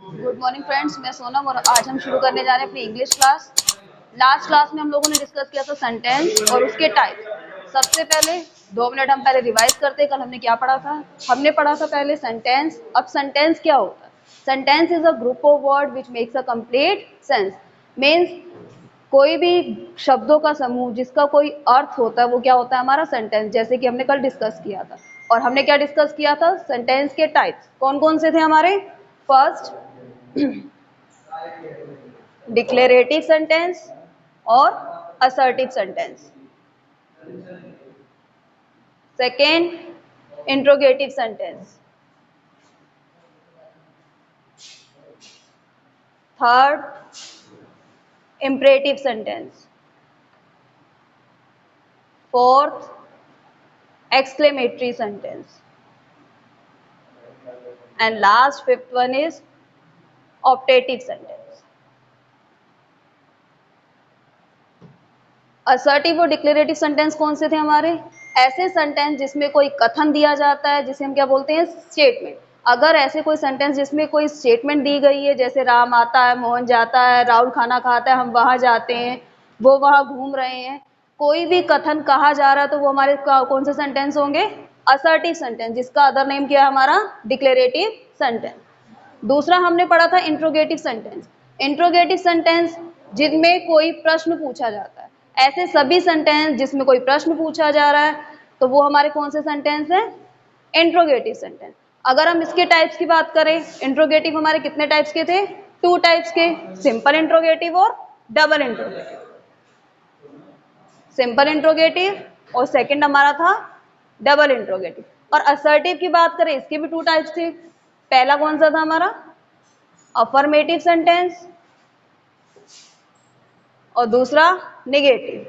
Good morning friends, मैं सोनम और आज हम शुरू करने जा रहे हैं अपनी इंग्लिश क्लास। लास्ट क्लास में हम लोगों ने डिस्कस किया था सेंटेंस और उसके टाइप। सबसे पहले 2 मिनट हम पहले रिवाइज करते हैं। कल हमने क्या पढ़ा था? हमने पढ़ा था पहले सेंटेंस। अब सेंटेंस क्या होता है? Sentence is a group of word which makes a complete sense. Means कोई भी शब्दों का समूह जिसका कोई अर्थ होता है वो क्या होता है? हमारा सेंटेंस। जैसे कि हमने कल डिस्कस किया था। और हमने क्या डिस्कस किया था? सेंटेंस के टाइप्स कौन कौन से थे हमारे? फर्स्ट, डिक्लेरेटिव सेंटेंस और assertive sentence. Second, interrogative sentence. Third, imperative sentence. Fourth, exclamatory sentence. And last, fifth one is optative sentence. Assertive और डिक्लेरेटिव सेंटेंस कौन से थे हमारे? ऐसे सेंटेंस जिसमें कोई कथन दिया जाता है, जिसे हम क्या बोलते हैं? स्टेटमेंट। अगर ऐसे कोई सेंटेंस जिसमें कोई स्टेटमेंट दी गई है, जैसे राम आता है, मोहन जाता है, राहुल खाना खाता है, हम वहां जाते हैं, वो वहां घूम रहे हैं, कोई भी कथन कहा जा रहा है, तो वो हमारे कौन से सेंटेंस होंगे? असर्टिव सेंटेंस, जिसका अदर नेम क्या है हमारा? Declarative sentence. दूसरा हमने पढ़ा था इंट्रोगेटिव सेंटेंस। इंट्रोगेटिव सेंटेंस जिनमें कोई प्रश्न पूछा जाता है। ऐसे सभी सेंटेंस जिसमें कोई प्रश्न पूछा जा रहा है, तो वो हमारे कौन से सेंटेंस हैं? Interrogative sentence. अगर हम इसके टाइप्स की बात करें, इंट्रोगेटिव हमारे कितने टाइप्स के थे? 2 टाइप्स के, सिंपल इंट्रोगेटिव और डबल इंट्रोगेटिव। सिंपल इंट्रोगेटिव और सेकंड हमारा था डबल इंट्रोगेटिव। और असर्टिव की बात करें, इसके भी 2 टाइप्स थे। पहला कौन सा था हमारा? अफर्मेटिव सेंटेंस और दूसरा नेगेटिव।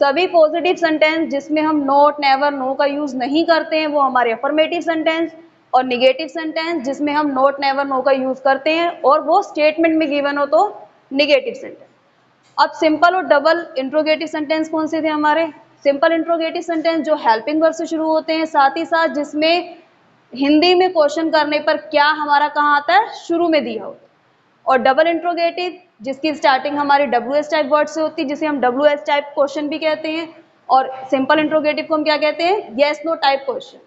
सभी पॉजिटिव सेंटेंस जिसमें हम नॉट, नेवर, नो का यूज नहीं करते हैं, वो हमारे अफर्मेटिव सेंटेंस। और नेगेटिव सेंटेंस जिसमें हम नॉट, नेवर, नो का यूज करते हैं और वो स्टेटमेंट में गिवन हो, तो नेगेटिव सेंटेंस। अब सिंपल और डबल इंट्रोगेटिव सेंटेंस कौन से थे हमारे? सिंपल इंट्रोगेटिव सेंटेंस जो हेल्पिंग वर्ब से शुरू होते हैं, साथ ही साथ जिसमें हिंदी में क्वेश्चन करने पर क्या हमारा कहाँ आता है? शुरू में दिया होता है। और डबल इंट्रोगेटिव जिसकी स्टार्टिंग हमारी WH टाइप वर्ड से होती है, जिसे हम WH टाइप क्वेश्चन भी कहते हैं। और सिंपल इंट्रोगेटिव को हम क्या कहते हैं? Yes no type question.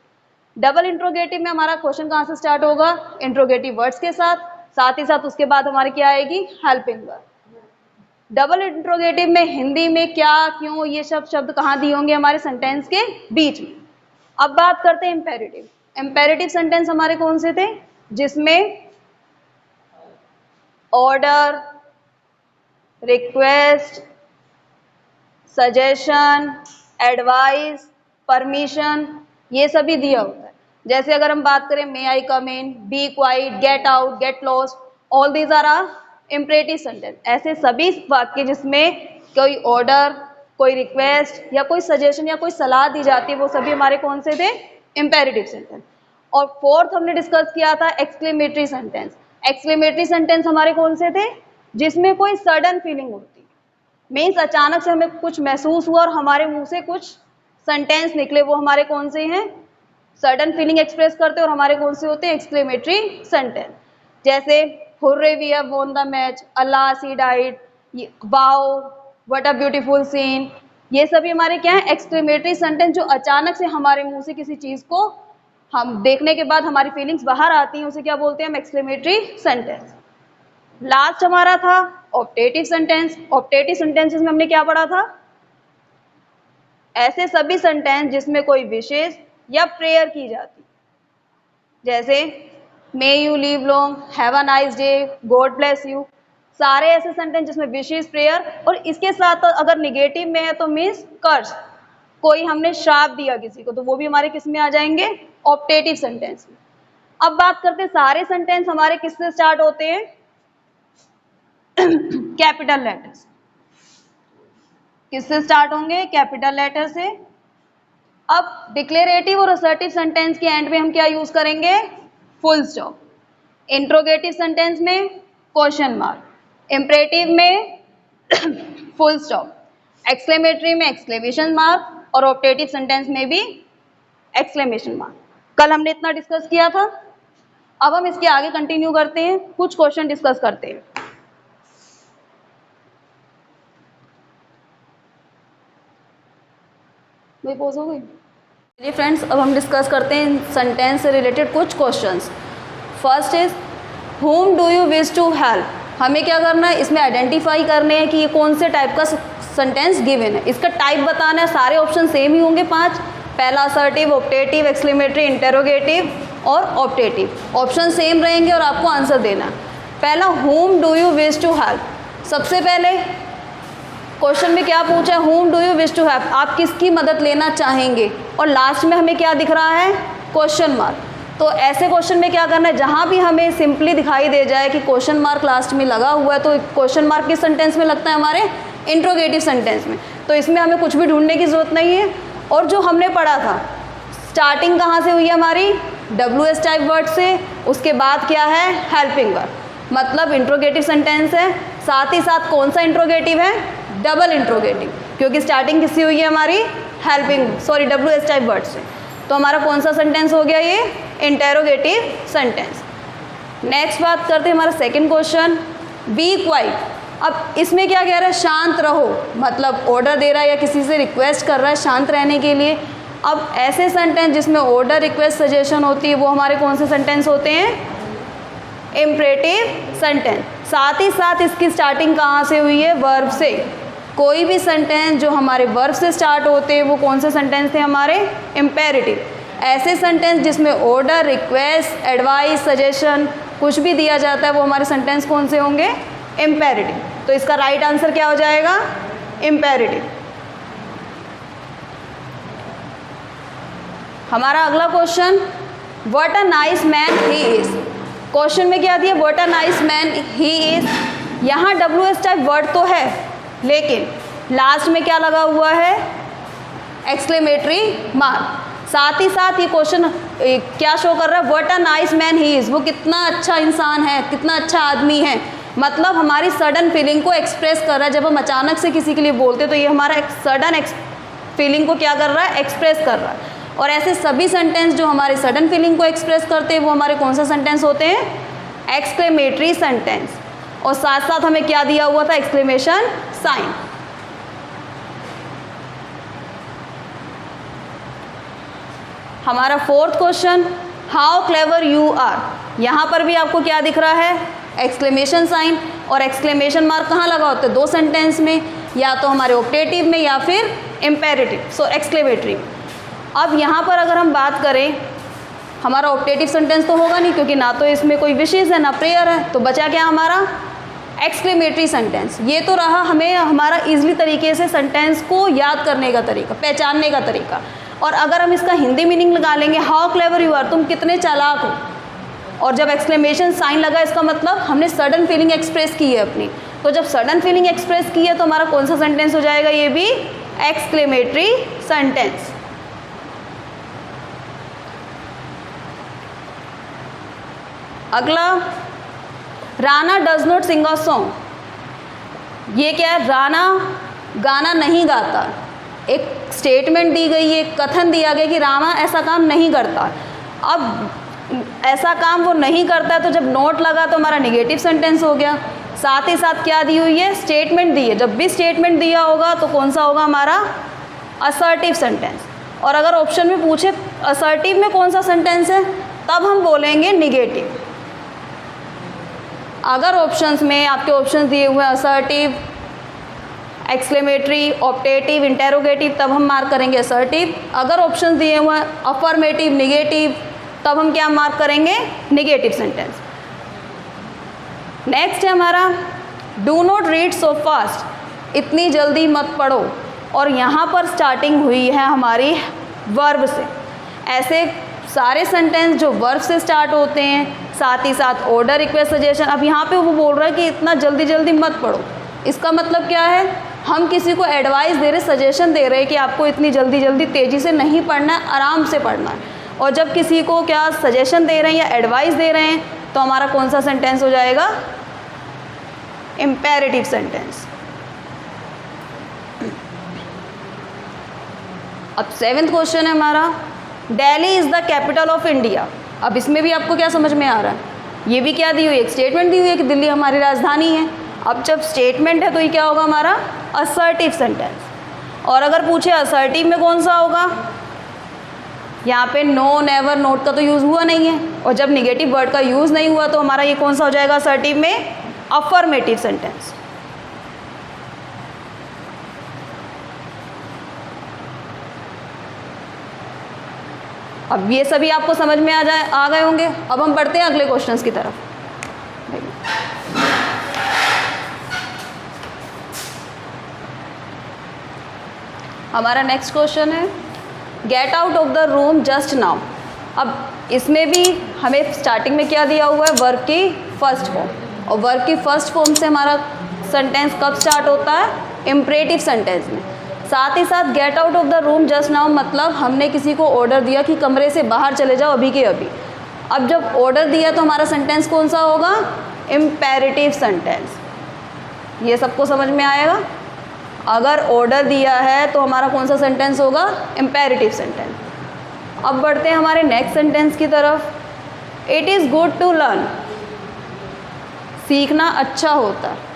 Double interrogative में हमारा क्वेश्चन कहाँ से स्टार्ट होगा? इंट्रोगेटिव वर्ड्स के साथ ही साथ उसके बाद हमारी क्या आएगी? Helping verb. डबल इंट्रोगेटिव में हिंदी में क्या, क्यों, ये सब शब्द कहाँ दिए होंगे? हमारे सेंटेंस के बीच में। अब बात करते हैं इंपेरेटिव। इंपेरेटिव सेंटेंस हमारे कौन से थे? जिसमें order, request, suggestion, advice, permission, ये सभी दिया होता है। जैसे अगर हम बात करें, may I come in, be quiet, get out, get lost, all these are imperative sentence. ऐसे सभी वाक्य जिसमें कोई ऑर्डर, कोई रिक्वेस्ट या कोई सजेशन या कोई सलाह दी जाती है, वो सभी हमारे कौन से थे? Imperative sentence. और फोर्थ हमने डिस्कस किया था एक्सक्लेमेटरी सेंटेंस। एक्सक्लेमेटरी सेंटेंस हमारे कौन से थे? जिसमें कोई सडन फीलिंग होती है। मीन्स अचानक से हमें कुछ महसूस हुआ और हमारे मुंह से कुछ सेंटेंस निकले, वो हमारे कौन से हैं? सडन फीलिंग एक्सप्रेस करते हैं। और हमारे कौन से होते हैं? Exclamatory sentence. जैसे hurray we have won the match, alas he died, wow what a beautiful scene, ये सभी हमारे क्या है? एक्सक्लेमेटरी सेंटेंस, जो अचानक से हमारे मुंह से किसी चीज को हम देखने के बाद हमारी फीलिंग्स बाहर आती हैं, उसे क्या बोलते हैं? हम एक्सक्लेमेटरी सेंटेंस। लास्ट हमारा था ऑप्टेटिव सेंटेंस। ऑप्टेटिव सेंटेंसेस में हमने क्या पढ़ा था? ऐसे सभी सेंटेंस जिसमें कोई विशेष या प्रेयर की जाती, जैसे may you live long, have a nice day, God bless you, सारे ऐसे सेंटेंस जिसमें विशेष प्रेयर। और इसके साथ अगर निगेटिव में है तो मीन्स कर्स, कोई हमने श्राप दिया किसी को, तो वो भी हमारे किस में आ जाएंगे? ऑप्टेटिव सेंटेंस में। अब बात करते हैं, सारे सेंटेंस हमारे किससे स्टार्ट होते हैं? कैपिटल लेटर से। किससे स्टार्ट होंगे? कैपिटल लेटर से। अब डिक्लेरेटिव और असर्टिव सेंटेंस के एंड में हम क्या यूज करेंगे? Full stop. इंट्रोगेटिव सेंटेंस में क्वेश्चन मार्क, इंपरेटिव में फुल स्टॉप, एक्सक्लेमेटरी में एक्सक्लेमेशन मार्क और ऑप्टेटिव सेंटेंस में भी एक्सक्लेमेशन मार्क। कल हमने इतना डिस्कस किया था। अब हम इसके आगे कंटिन्यू करते हैं, कुछ क्वेश्चन डिस्कस करते हैं। भाई पॉज हो गई। चलिए फ्रेंड्स, अब हम डिस्कस करते हैं सेंटेंस से रिलेटेड कुछ questions. First is whom do you wish to help. हमें क्या करना है, इसमें आइडेंटिफाई करने हैं कि ये कौन से टाइप का सेंटेंस गिवन है। इसका टाइप बताना है, सारे ऑप्शन सेम ही होंगे 5। पहला असर्टिव, ऑप्टेटिव, एक्सक्लेमेटरी, इंटेरोगेटिव और ऑप्टेटिव। ऑप्शन सेम रहेंगे और आपको आंसर देना है। पहला whom do you wish to help. सबसे पहले क्वेश्चन में क्या पूछा है, whom do you wish to help, आप किसकी मदद लेना चाहेंगे। और लास्ट में हमें क्या दिख रहा है, क्वेश्चन मार्क। तो ऐसे क्वेश्चन में क्या करना है, जहाँ भी हमें सिंपली दिखाई दे जाए कि क्वेश्चन मार्क लास्ट में लगा हुआ है, तो क्वेश्चन मार्क किस सेंटेंस में लगता है, हमारे इंट्रोगेटिव सेंटेंस में। तो इसमें हमें कुछ भी ढूंढने की ज़रूरत नहीं है। और जो हमने पढ़ा था, स्टार्टिंग कहाँ से हुई है हमारी, WH टाइप वर्ड से, उसके बाद क्या है, हेल्पिंग वर्ब, मतलब इंट्रोगेटिव सेंटेंस है। साथ ही साथ कौन सा इंट्रोगेटिव है, डबल इंट्रोगेटिव, क्योंकि स्टार्टिंग किससे हुई है हमारी, WH टाइप वर्ड से। तो हमारा कौन सा सेंटेंस हो गया, ये इंटेरोगेटिव सेंटेंस। नेक्स्ट बात करते हैं हमारा सेकंड क्वेश्चन, बी क्वाइट। अब इसमें क्या कह रहा है, शांत रहो, मतलब ऑर्डर दे रहा है या किसी से रिक्वेस्ट कर रहा है शांत रहने के लिए। अब ऐसे सेंटेंस जिसमें ऑर्डर, रिक्वेस्ट, सजेशन होती है, वो हमारे कौन से सेंटेंस होते हैं, इम्परेटिव सेंटेंस। साथ ही साथ इसकी स्टार्टिंग कहाँ से हुई है, वर्ब से। कोई भी सेंटेंस जो हमारे वर्ब से स्टार्ट होते हैं वो कौन से सेंटेंस थे, हमारे इम्पेरेटिव। ऐसे सेंटेंस जिसमें ऑर्डर, रिक्वेस्ट, एडवाइस, सजेशन कुछ भी दिया जाता है, वो हमारे सेंटेंस कौन से होंगे, इम्पेरेटिव। तो इसका राइट आंसर क्या हो जाएगा, इम्पेरेटिव। हमारा अगला question, what a nice man he is. Question में क्या दिया, what a nice man he is. यहाँ WH टाइप वर्ड तो है, लेकिन लास्ट में क्या लगा हुआ है, एक्सक्लेमेटरी मार्क। साथ ही साथ ये क्वेश्चन क्या शो कर रहा है, what a nice man he is, वो कितना अच्छा इंसान है, कितना अच्छा आदमी है। मतलब हमारी सडन फीलिंग को एक्सप्रेस कर रहा है। जब हम अचानक से किसी के लिए बोलते तो ये हमारा सडन फीलिंग को क्या कर रहा है, एक्सप्रेस कर रहा है। और ऐसे सभी सेंटेंस जो हमारे सडन फीलिंग को एक्सप्रेस करते हैं वो हमारे कौन सा सेंटेंस होते हैं, एक्सक्लेमेटरी सेंटेंस। और साथ साथ हमें क्या दिया हुआ था, एक्सक्लेमेशन साइन। हमारा fourth question, how clever you are. यहाँ पर भी आपको क्या दिख रहा है, एक्सक्लेमेशन साइन और एक्सक्लेमेशन मार्क कहाँ लगा होता है, दो सेंटेंस में, या तो हमारे ऑप्टेटिव में या फिर इम्पेरेटिव, सो एक्सक्लेमेटरी। अब यहाँ पर अगर हम बात करें, हमारा ऑप्टेटिव सेंटेंस तो होगा नहीं, क्योंकि ना तो इसमें कोई विशेष है ना प्रेयर है, तो बचा क्या हमारा, एक्सक्लेमेटरी सेंटेंस। ये तो रहा हमें हमारा इजीली तरीके से सेंटेंस को याद करने का तरीका, पहचानने का तरीका। और अगर हम इसका हिंदी मीनिंग लगा लेंगे, हाउ क्लेवर यू आर, तुम कितने चालाक हो। और जब एक्सक्लेमेशन साइन लगा, इसका मतलब हमने सडन फीलिंग एक्सप्रेस की है अपनी। तो जब सडन फीलिंग एक्सप्रेस की है तो हमारा कौन सा सेंटेंस हो जाएगा, ये भी एक्सक्लेमेटरी सेंटेंस। अगला, Rana does not sing a song. ये क्या है, राना गाना नहीं गाता। एक स्टेटमेंट दी गई है, एक कथन दिया गया कि राना ऐसा काम नहीं करता। अब ऐसा काम वो नहीं करता है, तो जब नोट लगा तो हमारा निगेटिव सेंटेंस हो गया। साथ ही साथ क्या दी हुई है, स्टेटमेंट दी है। जब भी स्टेटमेंट दिया होगा तो कौन सा होगा हमारा, असर्टिव सेंटेंस। और अगर ऑप्शन में पूछे असर्टिव में कौन सा सेंटेंस है, तब हम बोलेंगे निगेटिव। अगर ऑप्शंस में आपके ऑप्शंस दिए हुए हैं असर्टिव, एक्सक्लेमेटरी, ऑप्टेटिव, इंटेरोगेटिव, तब हम मार्क करेंगे असर्टिव। अगर ऑप्शंस दिए हुए हैं अफर्मेटिव, निगेटिव, तब हम क्या मार्क करेंगे, निगेटिव सेंटेंस। नेक्स्ट है हमारा, do not read so fast. इतनी जल्दी मत पढ़ो। और यहाँ पर स्टार्टिंग हुई है हमारी वर्ब से। ऐसे सारे सेंटेंस जो वर्ब से स्टार्ट होते हैं, साथ ही साथ ऑर्डर, रिक्वेस्ट, सजेशन। अब यहाँ पे वो बोल रहा है कि इतना जल्दी जल्दी मत पढ़ो। इसका मतलब क्या है, हम किसी को एडवाइस दे रहे, सजेशन दे रहे हैं कि आपको इतनी जल्दी जल्दी तेज़ी से नहीं पढ़ना है, आराम से पढ़ना है। और जब किसी को क्या सजेशन दे रहे हैं या एडवाइस दे रहे हैं, तो हमारा कौन सा सेंटेंस हो जाएगा, इम्पेरेटिव सेंटेंस। अब सेवेंथ क्वेश्चन है हमारा, Delhi is the capital of India. अब इसमें भी आपको क्या समझ में आ रहा है, ये भी क्या दी हुई है, एक स्टेटमेंट दी हुई है कि दिल्ली हमारी राजधानी है। अब जब स्टेटमेंट है तो ये क्या होगा हमारा असर्टिव सेंटेंस। और अगर पूछे असर्टिव में कौन सा होगा, यहाँ पे नो, नेवर, नोट का तो यूज़ हुआ नहीं है, और जब निगेटिव वर्ड का यूज़ नहीं हुआ तो हमारा ये कौन सा हो जाएगा असर्टिव में, अफर्मेटिव सेंटेंस। अब ये सभी आपको समझ में आ गए होंगे। अब हम बढ़ते हैं अगले क्वेश्चंस की तरफ। हमारा नेक्स्ट क्वेश्चन है get out of the room just now. अब इसमें भी हमें स्टार्टिंग में क्या दिया हुआ है, वर्ब की फर्स्ट फॉर्म, और वर्ब की फर्स्ट फॉर्म से हमारा सेंटेंस कब स्टार्ट होता है, इम्परेटिव सेंटेंस में। साथ ही साथ get out of the room just now मतलब हमने किसी को ऑर्डर दिया कि कमरे से बाहर चले जाओ अभी के अभी। अब जब ऑर्डर दिया तो हमारा सेंटेंस कौन सा होगा, इम्पेरेटिव सेंटेंस। ये सबको समझ में आएगा। अगर ऑर्डर दिया है तो हमारा कौन सा सेंटेंस होगा, इम्पेरेटिव सेंटेंस। अब बढ़ते हैं हमारे नेक्स्ट सेंटेंस की तरफ। It is good to learn, सीखना अच्छा होता है।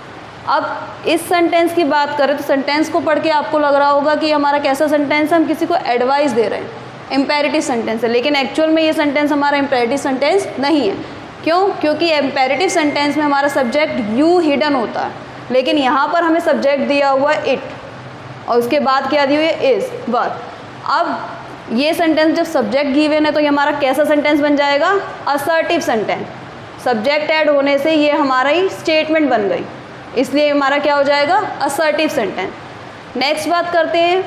अब इस सेंटेंस की बात करें तो सेंटेंस को पढ़ के आपको लग रहा होगा कि हमारा कैसा सेंटेंस है, हम किसी को एडवाइस दे रहे हैं, इम्पेरेटिव सेंटेंस है। लेकिन एक्चुअल में ये सेंटेंस हमारा इम्पेरेटिव सेंटेंस नहीं है। क्यों? क्योंकि इम्पेरेटिव सेंटेंस में हमारा सब्जेक्ट यू हिडन होता है, लेकिन यहाँ पर हमें सब्जेक्ट दिया हुआ है इट, और उसके बाद क्या दी हुई है, इज़, वर्ब। अब ये सेंटेंस जब सब्जेक्ट गिवन है तो ये हमारा कैसा सेंटेंस बन जाएगा, असर्टिव सेंटेंस। सब्जेक्ट ऐड होने से ये हमारा ही स्टेटमेंट बन गई, इसलिए हमारा क्या हो जाएगा, असर्टिव सेंटेंस। नेक्स्ट बात करते हैं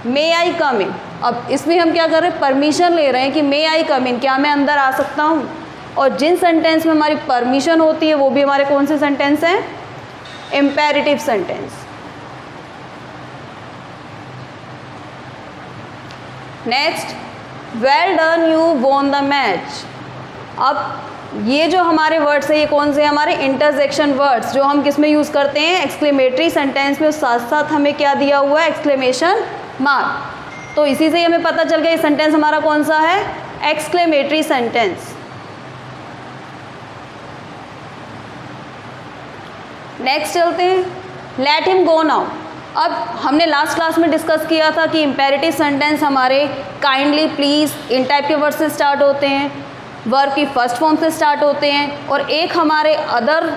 मे आई कम इन। अब इसमें हम क्या कर रहे हैं, परमिशन ले रहे हैं कि मे आई कम इन, क्या मैं अंदर आ सकता हूँ। और जिन सेंटेंस में हमारी परमिशन होती है वो भी हमारे कौन से सेंटेंस हैं, imperative sentence. Next, well done you von the match. अब ये जो हमारे वर्ड्स है ये कौन से, हमारे इंटरजेक्शन वर्ड्स, जो हम किस में यूज़ करते हैं, एक्सक्लेमेटरी सेंटेंस में, साथ साथ हमें क्या दिया हुआ है, एक्सक्लेमेशन मार्क। तो इसी से हमें पता चल गया ये सेंटेंस हमारा कौन सा है, एक्सक्लेमेटरी सेंटेंस। नेक्स्ट चलते हैं, लेट हिम गो नाउ। अब हमने लास्ट क्लास में डिस्कस किया था कि इम्पेरेटिव सेंटेंस हमारे काइंडली, प्लीज़, इन टाइप के वर्ड से स्टार्ट होते हैं, वर्ब की फर्स्ट फॉर्म से स्टार्ट होते हैं, और एक हमारे अदर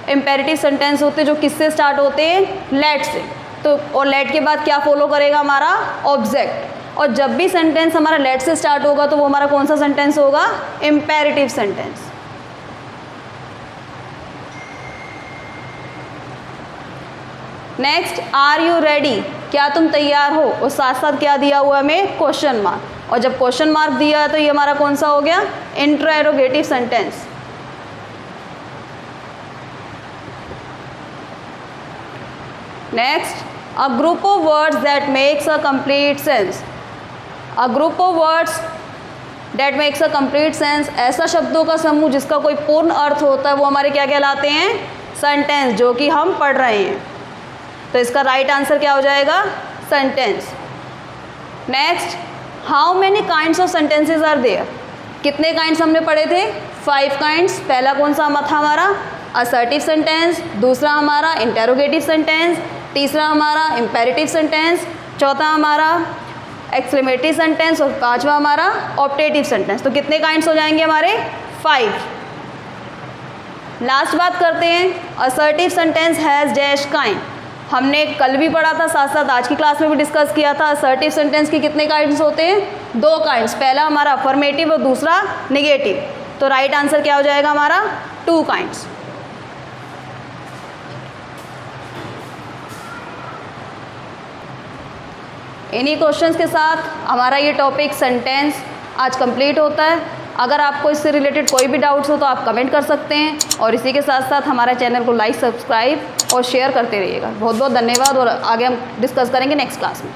इम्पेरेटिव सेंटेंस होते हैं जो किससे स्टार्ट होते हैं, लेट से। तो और लेट के बाद क्या फॉलो करेगा, हमारा ऑब्जेक्ट। और जब भी सेंटेंस हमारा लेट से स्टार्ट होगा तो वो हमारा कौन सा सेंटेंस होगा, imperative sentence. Next, are you ready, क्या तुम तैयार हो, और साथ साथ क्या दिया हुआ हमें, क्वेश्चन मार्क। और जब क्वेश्चन मार्क दिया है तो ये हमारा कौन सा हो गया, interrogative sentence. Next, a group of words that makes a complete sense. A group of words that makes a complete sense, ऐसा शब्दों का समूह जिसका कोई पूर्ण अर्थ होता है वो हमारे क्या कहलाते हैं, सेंटेंस, जो कि हम पढ़ रहे हैं। तो इसका राइट आंसर क्या हो जाएगा, sentence. Next, how many kinds of sentences are there. कितने काइंड्स हमने पढ़े थे, 5 काइंड्स। पहला कौन सा था हमारा, असर्टिव सेंटेंस, दूसरा हमारा इंटेरोगेटिव सेंटेंस, तीसरा हमारा इम्पेरेटिव सेंटेंस, चौथा हमारा एक्सक्लेमेटरी सेंटेंस, और पांचवा हमारा ऑप्टेटिव सेंटेंस। तो कितने काइंड्स हो जाएंगे हमारे, 5। लास्ट बात करते हैं, assertive sentence has dash kind. हमने कल भी पढ़ा था, साथ साथ आज की क्लास में भी डिस्कस किया था। असर्टिव सेंटेंस के कितने काइंड्स होते हैं, 2 काइंड्स। पहला हमारा अफर्मेटिव और दूसरा नेगेटिव। तो राइट आंसर क्या हो जाएगा हमारा, 2 काइंड्स। इन्हीं क्वेश्चंस के साथ हमारा ये टॉपिक सेंटेंस आज कंप्लीट होता है। अगर आपको इससे रिलेटेड कोई भी डाउट्स हो तो आप कमेंट कर सकते हैं, और इसी के साथ साथ हमारे चैनल को लाइक, सब्सक्राइब और शेयर करते रहिएगा। बहुत बहुत धन्यवाद, और आगे हम डिस्कस करेंगे नेक्स्ट क्लास में।